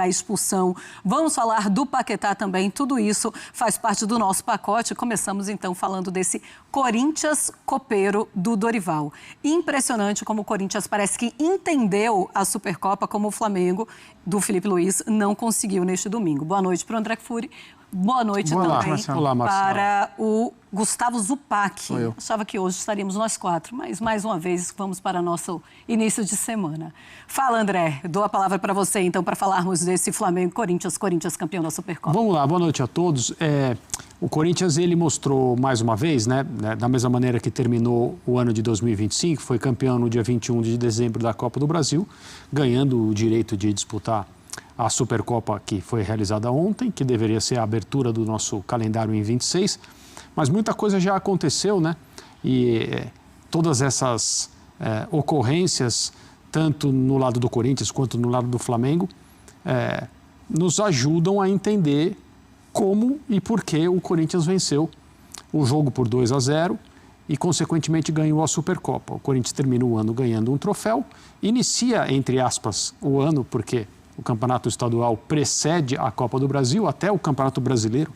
da expulsão. Vamos falar do Paquetá também. Tudo isso faz parte do nosso pacote. Começamos, então, falando desse Corinthians copeiro do Dorival. Impressionante como o Corinthians parece que entendeu a Supercopa, como o Flamengo do Felipe Luiz não conseguiu neste domingo. Boa noite para o André Kfouri. Boa noite também para o Gustavo Zupac. Achava que hoje estaríamos nós quatro, mas mais uma vez vamos para nosso início de semana. Fala, André, dou a palavra para você então para falarmos desse Flamengo-Corinthians, Corinthians campeão da Supercopa. Vamos lá, boa noite a todos. O Corinthians, ele mostrou mais uma vez, né, da mesma maneira que terminou o ano de 2025, foi campeão no dia 21 de dezembro da Copa do Brasil, ganhando o direito de disputar a Supercopa que foi realizada ontem, que deveria ser a abertura do nosso calendário em 26, mas muita coisa já aconteceu, né? E todas essas ocorrências, tanto no lado do Corinthians quanto no lado do Flamengo, nos ajudam a entender como e por que o Corinthians venceu o jogo por 2-0 e, consequentemente, ganhou a Supercopa. O Corinthians termina o ano ganhando um troféu, inicia, entre aspas, o ano, porque o Campeonato Estadual precede a Copa do Brasil, até o Campeonato Brasileiro,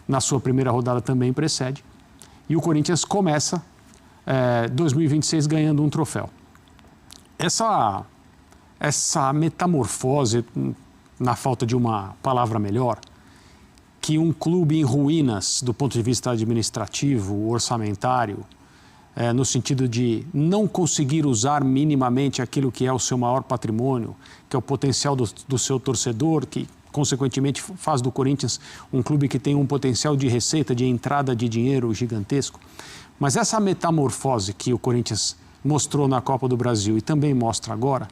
na sua primeira rodada também precede. E o Corinthians começa 2026 ganhando um troféu. Essa metamorfose, na falta de uma palavra melhor, que um clube em ruínas do ponto de vista administrativo, orçamentário, no sentido de não conseguir usar minimamente aquilo que é o seu maior patrimônio, que é o potencial do seu torcedor, que consequentemente faz do Corinthians um clube que tem um potencial de receita, de entrada de dinheiro gigantesco. Mas essa metamorfose que o Corinthians mostrou na Copa do Brasil e também mostra agora,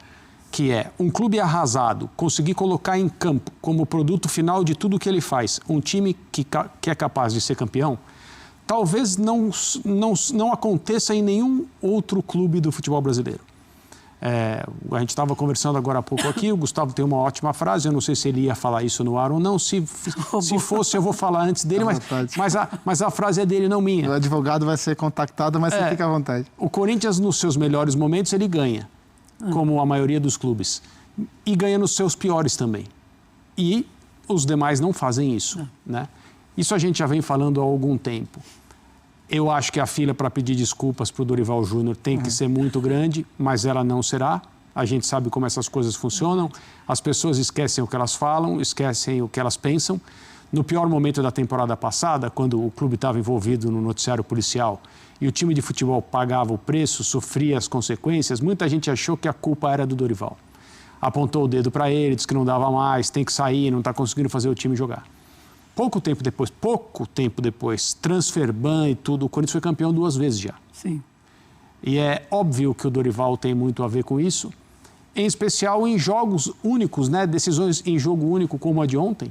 que é um clube arrasado, conseguir colocar em campo como produto final de tudo que ele faz, um time que é capaz de ser campeão, talvez não aconteça em nenhum outro clube do futebol brasileiro. A gente estava conversando agora há pouco aqui, o Gustavo tem uma ótima frase, eu não sei se ele ia falar isso no ar ou não, se fosse eu vou falar antes dele, mas a frase é dele, não minha. O advogado vai ser contactado, mas você fica à vontade. O Corinthians, nos seus melhores momentos, ele ganha, como a maioria dos clubes, e ganha nos seus piores também. E os demais não fazem isso, né? Isso a gente já vem falando há algum tempo. Eu acho que a fila para pedir desculpas para o Dorival Júnior tem que ser muito grande, mas ela não será. A gente sabe como essas coisas funcionam. As pessoas esquecem o que elas falam, esquecem o que elas pensam. No pior momento da temporada passada, quando o clube estava envolvido no noticiário policial e o time de futebol pagava o preço, sofria as consequências, muita gente achou que a culpa era do Dorival. Apontou o dedo para ele, disse que não dava mais, tem que sair, não está conseguindo fazer o time jogar. Pouco tempo depois, transfer ban e tudo, o Corinthians foi campeão 2 vezes já. Sim. E é óbvio que o Dorival tem muito a ver com isso, em especial em jogos únicos, né? Decisões em jogo único como a de ontem,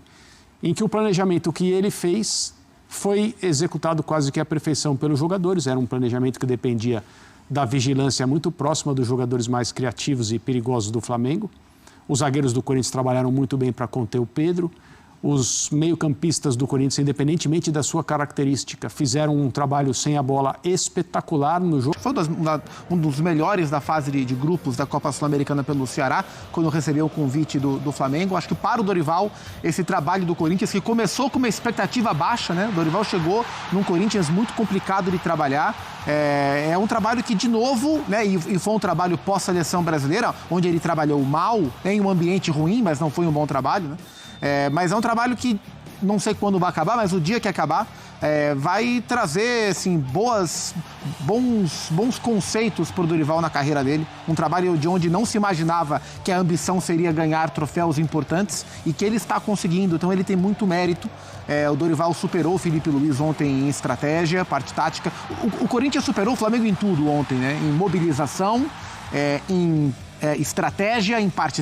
em que o planejamento que ele fez foi executado quase que à perfeição pelos jogadores. Era um planejamento que dependia da vigilância muito próxima dos jogadores mais criativos e perigosos do Flamengo. Os zagueiros do Corinthians trabalharam muito bem para conter o Pedro. Os meio-campistas do Corinthians, independentemente da sua característica, fizeram um trabalho sem a bola espetacular no jogo. Foi um dos melhores da fase de grupos da Copa Sul-Americana pelo Ceará, quando recebeu o convite do Flamengo. Acho que para o Dorival, esse trabalho do Corinthians, que começou com uma expectativa baixa, né? O Dorival chegou num Corinthians muito complicado de trabalhar. É um trabalho que, de novo, né, e foi um trabalho pós-seleção brasileira, onde ele trabalhou mal, em um ambiente ruim, mas não foi um bom trabalho, né? Mas é um trabalho que não sei quando vai acabar, mas o dia que acabar vai trazer assim, bons conceitos para o Dorival na carreira dele. Um trabalho de onde não se imaginava que a ambição seria ganhar troféus importantes e que ele está conseguindo, então ele tem muito mérito. O Dorival superou o Felipe Luiz ontem em estratégia, parte tática. O Corinthians superou o Flamengo em tudo ontem, né? Em mobilização, em estratégia, em parte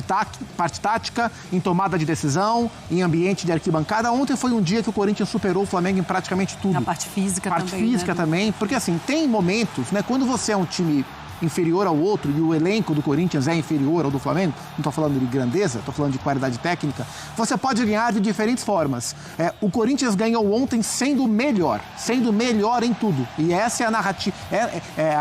tática, em tomada de decisão, em ambiente de arquibancada. Ontem foi um dia que o Corinthians superou o Flamengo em praticamente tudo. Na parte física também. Parte física também, porque assim, tem momentos, né, quando você é um time inferior ao outro e o elenco do Corinthians é inferior ao do Flamengo, não estou falando de grandeza, estou falando de qualidade técnica, você pode ganhar de diferentes formas. O Corinthians ganhou ontem sendo melhor em tudo. E essa é a narrativa,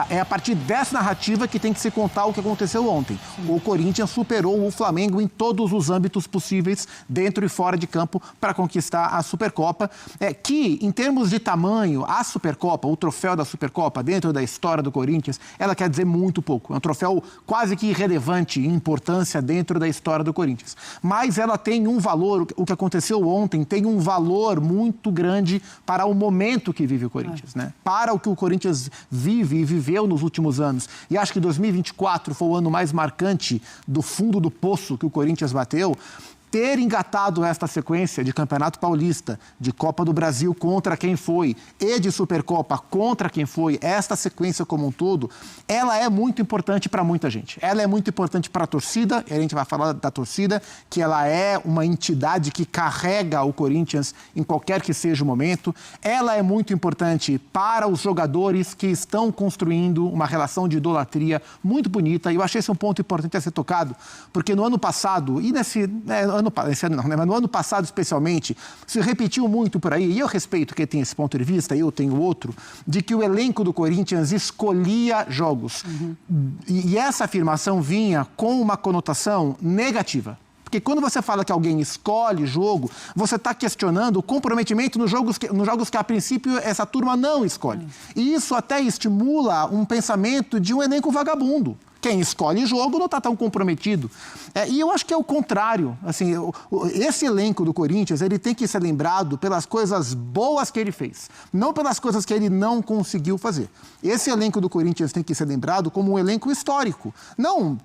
é a partir dessa narrativa que tem que se contar o que aconteceu ontem. O Corinthians superou o Flamengo em todos os âmbitos possíveis, dentro e fora de campo, para conquistar a Supercopa, que, em termos de tamanho, a Supercopa, o troféu da Supercopa, dentro da história do Corinthians, ela quer dizer muito pouco. É um troféu quase que irrelevante em importância dentro da história do Corinthians. Mas ela tem um valor, o que aconteceu ontem tem um valor muito grande para o momento que vive o Corinthians, né? Para o que o Corinthians vive e viveu nos últimos anos. E acho que 2024 foi o ano mais marcante do fundo do poço que o Corinthians bateu. Ter engatado esta sequência de Campeonato Paulista, de Copa do Brasil contra quem foi e de Supercopa contra quem foi, esta sequência como um todo, ela é muito importante para muita gente. Ela é muito importante para a torcida, e a gente vai falar da torcida, que ela é uma entidade que carrega o Corinthians em qualquer que seja o momento. Ela é muito importante para os jogadores que estão construindo uma relação de idolatria muito bonita, e eu achei esse um ponto importante a ser tocado, porque no ano passado, e no ano passado especialmente, se repetiu muito por aí, e eu respeito quem tem esse ponto de vista, eu tenho outro, de que o elenco do Corinthians escolhia jogos. E essa afirmação vinha com uma conotação negativa. Porque quando você fala que alguém escolhe jogo, você está questionando o comprometimento nos jogos que, a princípio, essa turma não escolhe. E isso até estimula um pensamento de um elenco vagabundo. Quem escolhe jogo não está tão comprometido. E eu acho que é o contrário. Assim, esse elenco do Corinthians, ele tem que ser lembrado pelas coisas boas que ele fez, não pelas coisas que ele não conseguiu fazer. Esse elenco do Corinthians tem que ser lembrado como um elenco histórico, não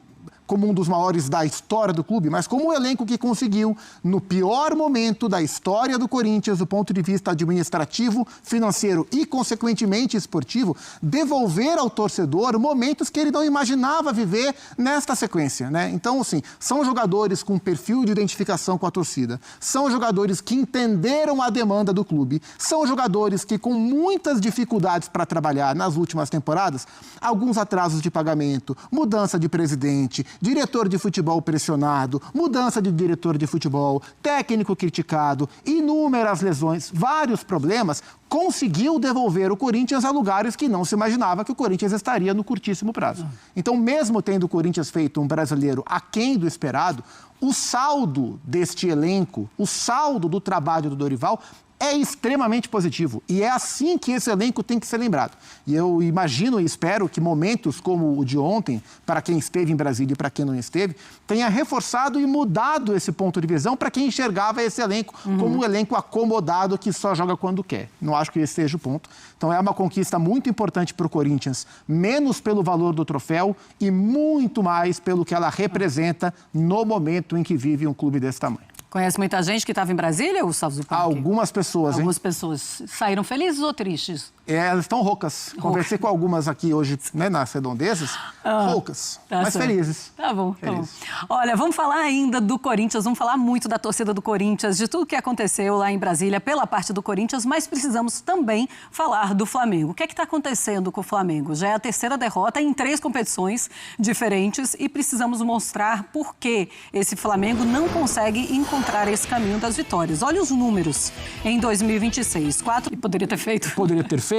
como um dos maiores da história do clube, mas como um elenco que conseguiu, no pior momento da história do Corinthians, do ponto de vista administrativo, financeiro e, consequentemente, esportivo, devolver ao torcedor momentos que ele não imaginava viver nesta sequência, né? Então, assim, são jogadores com perfil de identificação com a torcida, são jogadores que entenderam a demanda do clube, são jogadores que, com muitas dificuldades para trabalhar nas últimas temporadas, alguns atrasos de pagamento, mudança de presidente, diretor de futebol pressionado, mudança de diretor de futebol, técnico criticado, inúmeras lesões, vários problemas, conseguiu devolver o Corinthians a lugares que não se imaginava que o Corinthians estaria no curtíssimo prazo. Então, mesmo tendo o Corinthians feito um brasileiro aquém do esperado, o saldo deste elenco, o saldo do trabalho do Dorival é extremamente positivo. E é assim que esse elenco tem que ser lembrado. E eu imagino e espero que momentos como o de ontem, para quem esteve em Brasília e para quem não esteve, tenha reforçado e mudado esse ponto de visão para quem enxergava esse elenco como um elenco acomodado que só joga quando quer. Não acho que esse seja o ponto. Então é uma conquista muito importante para o Corinthians, menos pelo valor do troféu e muito mais pelo que ela representa no momento em que vive um clube desse tamanho. Conhece muita gente que estava em Brasília, Gustavo Zupac? Algumas pessoas, hein? Algumas pessoas. Saíram felizes ou tristes? Elas estão roucas. Conversei com algumas aqui hoje, né, nas redondezas. Roucas, mas certo. Felizes. Tá bom, felizes. Tá bom. Olha, vamos falar ainda do Corinthians, vamos falar muito da torcida do Corinthians, de tudo que aconteceu lá em Brasília pela parte do Corinthians, mas precisamos também falar do Flamengo. O que é que está acontecendo com o Flamengo? Já é a terceira derrota em 3 competições diferentes e precisamos mostrar por que esse Flamengo não consegue encontrar esse caminho das vitórias. Olha os números em 2026. 4 poderia ter feito. Poderia ter feito.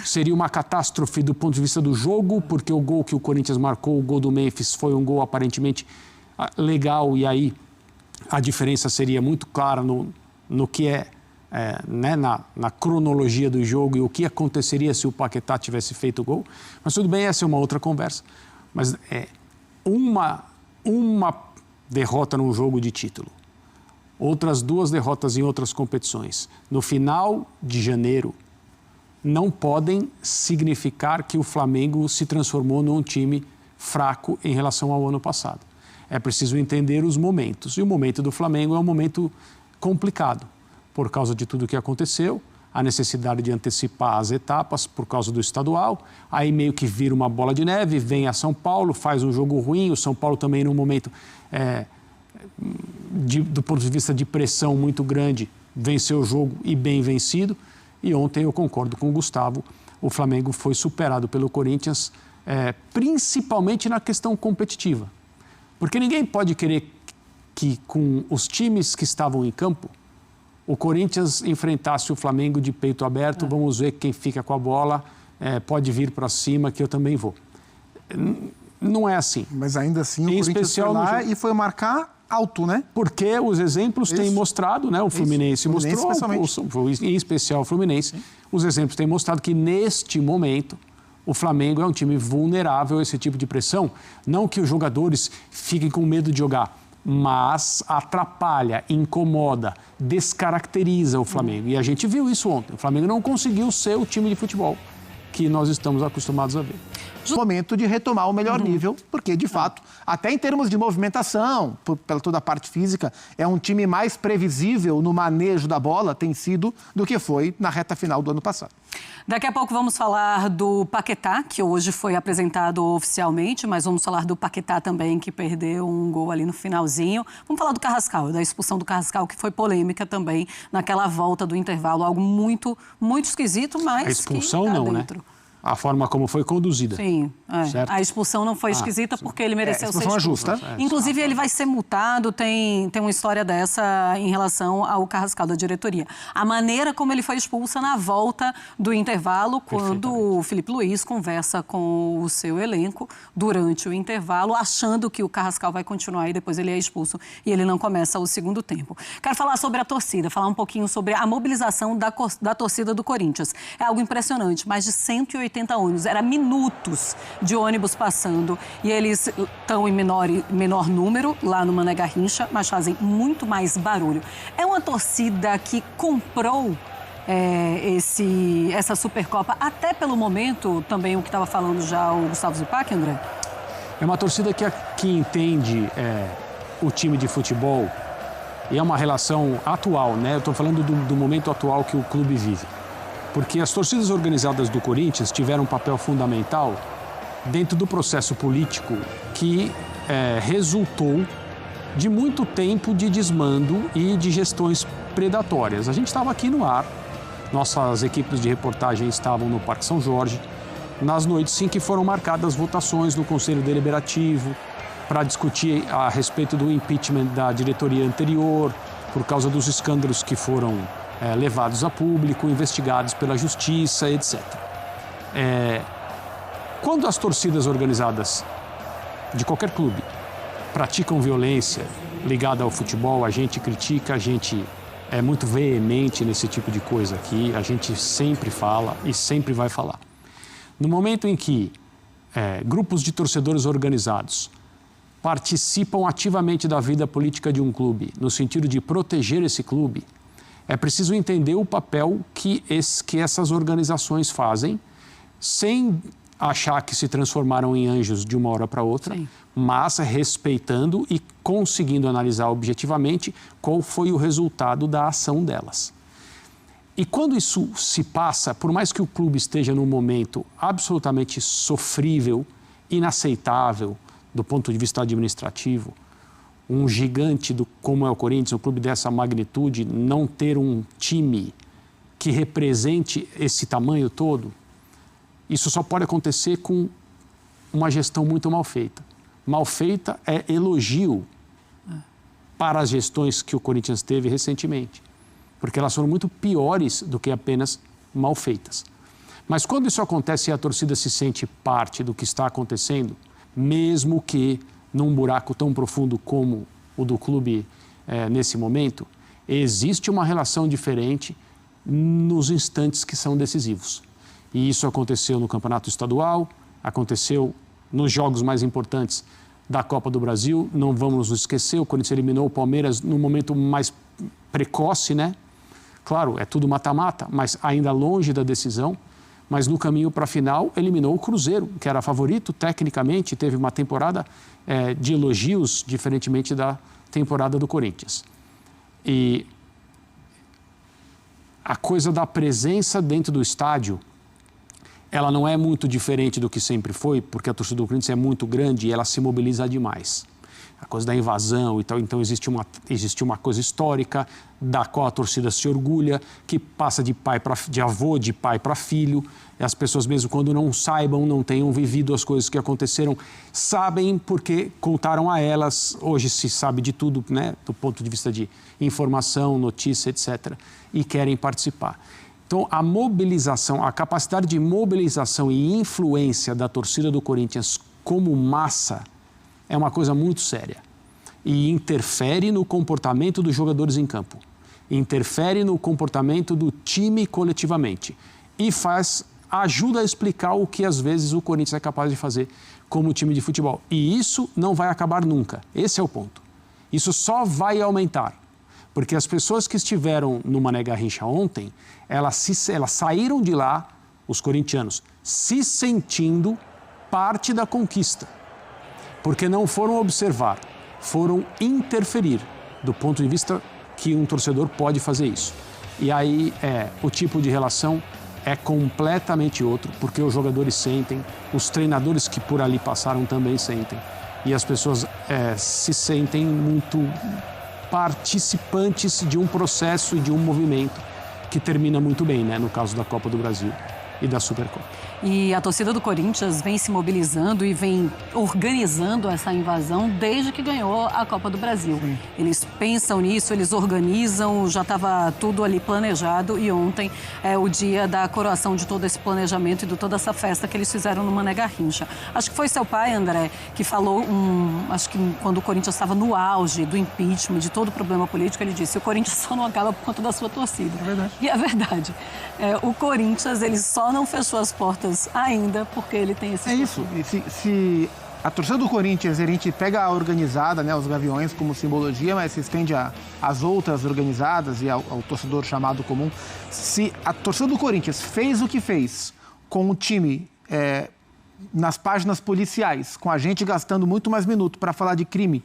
Seria uma catástrofe do ponto de vista do jogo, porque o gol que o Corinthians marcou, o gol do Memphis, foi um gol aparentemente legal, e aí a diferença seria muito clara no que né, na cronologia do jogo e o que aconteceria se o Paquetá tivesse feito o gol. Mas tudo bem, essa é uma outra conversa. Mas uma derrota num jogo de título, outras 2 derrotas em outras competições, no final de janeiro, não podem significar que o Flamengo se transformou num time fraco em relação ao ano passado. É preciso entender os momentos. E o momento do Flamengo é um momento complicado, por causa de tudo o que aconteceu, a necessidade de antecipar as etapas por causa do estadual, aí meio que vira uma bola de neve, vem a São Paulo, faz um jogo ruim, o São Paulo também num momento, do ponto de vista de pressão muito grande, venceu o jogo e bem vencido. E ontem eu concordo com o Gustavo, o Flamengo foi superado pelo Corinthians principalmente na questão competitiva. Porque ninguém pode querer que, com os times que estavam em campo, o Corinthians enfrentasse o Flamengo de peito aberto, vamos ver quem fica com a bola, pode vir para cima que eu também vou. Não é assim. Mas ainda assim o Corinthians foi lá e foi marcar alto, né? Porque os exemplos têm mostrado, né? O Fluminense mostrou, em especial o Fluminense, os exemplos têm mostrado que neste momento o Flamengo é um time vulnerável a esse tipo de pressão. Não que os jogadores fiquem com medo de jogar, mas atrapalha, incomoda, descaracteriza o Flamengo. E a gente viu isso ontem. O Flamengo não conseguiu ser o time de futebol que nós estamos acostumados a ver. Momento de retomar o melhor nível, porque, de fato, até em termos de movimentação, pela toda a parte física, é um time mais previsível no manejo da bola, tem sido, do que foi na reta final do ano passado. Daqui a pouco vamos falar do Paquetá, que hoje foi apresentado oficialmente, mas vamos falar do Paquetá também, que perdeu um gol ali no finalzinho. Vamos falar do Carrascal, da expulsão do Carrascal, que foi polêmica também naquela volta do intervalo. Algo muito, muito esquisito, mas a expulsão que tá não, dentro. Né? A forma como foi conduzida. Sim, a expulsão não foi esquisita porque ele mereceu ser expulso. Justa. Inclusive, ele vai ser multado, tem uma história dessa em relação ao Carrascal da diretoria. A maneira como ele foi expulso na volta do intervalo, quando o Filipe Luiz conversa com o seu elenco durante o intervalo, achando que o Carrascal vai continuar e depois ele é expulso e ele não começa o segundo tempo. Quero falar sobre a torcida, falar um pouquinho sobre a mobilização da torcida do Corinthians. É algo impressionante, mais de 180 ônibus, era minutos de ônibus passando e eles estão em menor número lá no Mané Garrincha, mas fazem muito mais barulho. É uma torcida que comprou essa Supercopa, até pelo momento, também o que estava falando já o Gustavo Zupac, André? É uma torcida que entende o time de futebol e é uma relação atual, né? Eu estou falando do momento atual que o clube vive. Porque as torcidas organizadas do Corinthians tiveram um papel fundamental dentro do processo político que resultou de muito tempo de desmando e de gestões predatórias. A gente estava aqui no ar, nossas equipes de reportagem estavam no Parque São Jorge, nas noites em que foram marcadas votações no Conselho Deliberativo para discutir a respeito do impeachment da diretoria anterior, por causa dos escândalos que foram levados a público, investigados pela justiça, etc. Quando as torcidas organizadas de qualquer clube praticam violência ligada ao futebol, a gente critica, a gente é muito veemente nesse tipo de coisa aqui, a gente sempre fala e sempre vai falar. No momento em que grupos de torcedores organizados participam ativamente da vida política de um clube, no sentido de proteger esse clube, é preciso entender o papel que essas organizações fazem, sem achar que se transformaram em anjos de uma hora para outra, sim, mas respeitando e conseguindo analisar objetivamente qual foi o resultado da ação delas. E quando isso se passa, por mais que o clube esteja num momento absolutamente sofrível, inaceitável do ponto de vista administrativo, um gigante como é o Corinthians, um clube dessa magnitude, não ter um time que represente esse tamanho todo, isso só pode acontecer com uma gestão muito mal feita. Mal feita é elogio para as gestões que o Corinthians teve recentemente, porque elas foram muito piores do que apenas mal feitas. Mas quando isso acontece e a torcida se sente parte do que está acontecendo, mesmo que num buraco tão profundo como o do clube nesse momento, existe uma relação diferente nos instantes que são decisivos. E isso aconteceu no Campeonato Estadual, aconteceu nos jogos mais importantes da Copa do Brasil. Não vamos nos esquecer, o Corinthians eliminou o Palmeiras no momento mais precoce, né? Claro, é tudo mata-mata, mas ainda longe da decisão. Mas no caminho para a final, eliminou o Cruzeiro, que era favorito tecnicamente, teve uma temporada de elogios, diferentemente da temporada do Corinthians. E a coisa da presença dentro do estádio, ela não é muito diferente do que sempre foi, porque a torcida do Corinthians é muito grande e ela se mobiliza demais. a coisa da invasão e tal. Então existe uma coisa histórica da qual a torcida se orgulha, que passa de avô, de pai para filho. E as pessoas, mesmo quando não saibam, não tenham vivido as coisas que aconteceram, sabem porque contaram a elas. Hoje se sabe de tudo, né, do ponto de vista de informação, notícia, etc. E querem participar. Então, a mobilização, a capacidade de mobilização e influência da torcida do Corinthians como massa é uma coisa muito séria. E interfere no comportamento dos jogadores em campo. Interfere no comportamento do time coletivamente. E ajuda a explicar o que, às vezes, o Corinthians é capaz de fazer como time de futebol. E isso não vai acabar nunca. Esse é o ponto. Isso só vai aumentar. Porque as pessoas que estiveram no Mané Garrincha ontem, elas saíram de lá, os corintianos, se sentindo parte da conquista. Porque não foram observar, foram interferir, do ponto de vista que um torcedor pode fazer isso. E aí o tipo de relação é completamente outro, porque os jogadores sentem, os treinadores que por ali passaram também sentem. E as pessoas se sentem muito participantes de um processo e de um movimento que termina muito bem, né? No caso da Copa do Brasil e da Supercopa. E a torcida do Corinthians vem se mobilizando e vem organizando essa invasão desde que ganhou a Copa do Brasil. Sim. Eles pensam nisso, eles organizam, já estava tudo ali planejado e ontem é o dia da coroação de todo esse planejamento e de toda essa festa que eles fizeram no Mané Garrincha. Acho que foi seu pai, André, que falou, acho que quando o Corinthians estava no auge do impeachment, de todo o problema político, ele disse: o Corinthians só não acaba por conta da sua torcida. É verdade. E é verdade. O Corinthians, ele só não fechou as portas ainda porque ele tem esse... É isso. E se a torcida do Corinthians, a gente pega a organizada, né, os gaviões como simbologia, mas se estende às outras organizadas e ao torcedor chamado comum. Se a torcida do Corinthians fez o que fez com o time nas páginas policiais, com a gente gastando muito mais minuto para falar de crime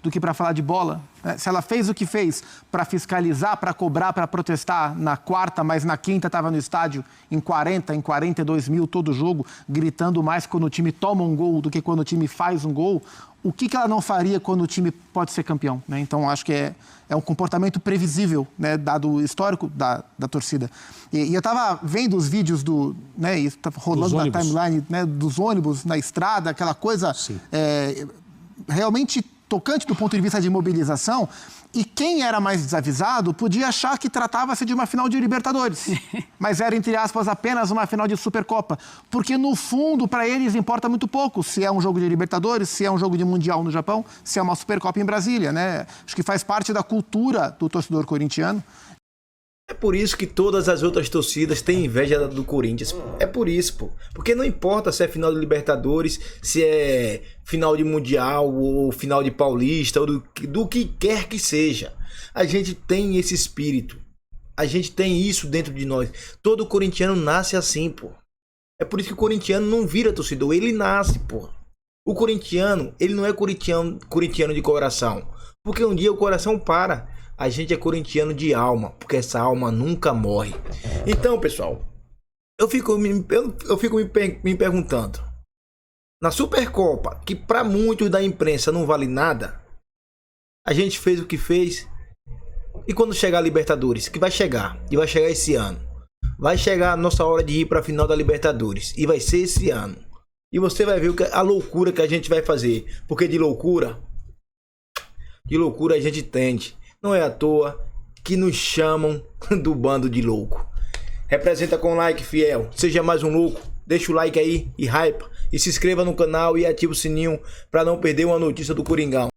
do que para falar de bola, né? Se ela fez o que fez para fiscalizar, para cobrar, para protestar na quarta, mas na quinta estava no estádio em 42 mil todo jogo, gritando mais quando o time toma um gol do que quando o time faz um gol, o que ela não faria quando o time pode ser campeão, né? Então, acho que é um comportamento previsível, né, dado o histórico da torcida. E eu estava vendo os vídeos né, isso tá rolando na timeline, né, dos ônibus na estrada, aquela coisa realmente tocante do ponto de vista de mobilização, e quem era mais desavisado podia achar que tratava-se de uma final de Libertadores, mas era, entre aspas, apenas uma final de Supercopa, porque no fundo, para eles, importa muito pouco se é um jogo de Libertadores, se é um jogo de Mundial no Japão, se é uma Supercopa em Brasília, né? Acho que faz parte da cultura do torcedor corintiano. É por isso que todas as outras torcidas têm inveja do Corinthians. É por isso, pô. Porque não importa se é final de Libertadores, se é final de Mundial, ou final de Paulista, ou do que quer que seja. A gente tem esse espírito. A gente tem isso dentro de nós. Todo corintiano nasce assim, pô. É por isso que o corintiano não vira torcedor, ele nasce, pô. O corintiano, ele não é corintiano de coração. Porque um dia o coração para. A gente é corintiano de alma, porque essa alma nunca morre. Então, pessoal, eu fico me perguntando, na Supercopa, que para muitos da imprensa não vale nada, a gente fez o que fez. E quando chegar a Libertadores, que vai chegar, e vai chegar esse ano, vai chegar a nossa hora de ir para a final da Libertadores, e vai ser esse ano. E você vai ver a loucura que a gente vai fazer, porque de loucura a gente tende. Não é à toa que nos chamam do bando de louco. Representa com like, fiel. Seja mais um louco. Deixa o like aí e hype. E se inscreva no canal e ative o sininho para não perder uma notícia do Coringão.